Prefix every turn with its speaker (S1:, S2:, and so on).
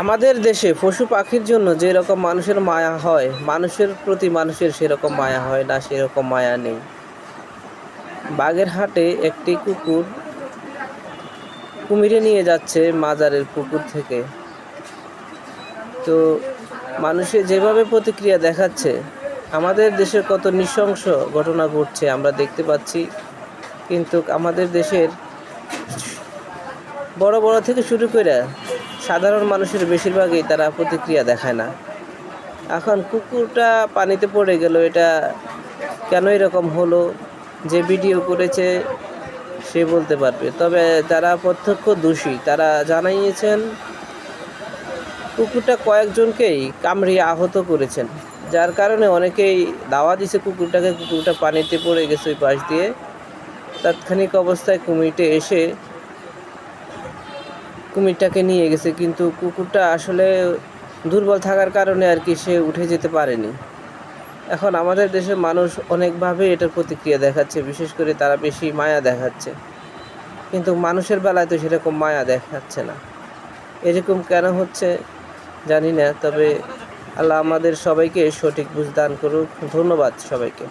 S1: আমাদের দেশে পশু পাখির জন্য যেরকম মানুষের মায়া হয়, মানুষের প্রতি মানুষের সেরকম মায়া হয় না, সেরকম মায়া নেই। বাগেরহাটে একটি কুকুর কুমিরে নিয়ে যাচ্ছে মাজারের পুকুর থেকে। তো মানুষের যেভাবে প্রতিক্রিয়া দেখাচ্ছে, আমাদের দেশের কত নৃশংস ঘটনা ঘটছে আমরা দেখতে পাচ্ছি, কিন্তু আমাদের দেশের বড় বড় থেকে শুরু করে সাধারণ মানুষের বেশিরভাগই তারা প্রতিক্রিয়া দেখায় না। এখন কুকুরটা পানিতে পড়ে গেল, এটা কেন এরকম হলো, যে ভিডিও করেছে সে বলতে পারবে। তবে যারা প্রত্যক্ষ দোষী তারা জানিয়েছেন কুকুরটা কয়েকজনকেই কামড়িয়ে আহত করেছেন, যার কারণে অনেকেই দাওয়া দিছে কুকুরটাকে। কুকুরটা পানিতে পড়ে গেছে ওই পাশ দিয়ে। তাৎক্ষণিক অবস্থায় কুমিরটাকে নিয়ে গেছে, কিন্তু কুকুরটা আসলে দুর্বল থাকার কারণে আর কি সে উঠে যেতে পারেনি। এখন আমাদের দেশের মানুষ অনেকভাবে এটার প্রতিক্রিয়া দেখাচ্ছে, বিশেষ করে তারা বেশি মায়া দেখাচ্ছে, কিন্তু মানুষের বেলায় তো সেরকম মায়া দেখাচ্ছে না। এরকম কেন হচ্ছে জানি না, তবে আল্লাহ আমাদের সবাইকে সঠিক বুঝ দান করুক। ধন্যবাদ সবাইকে।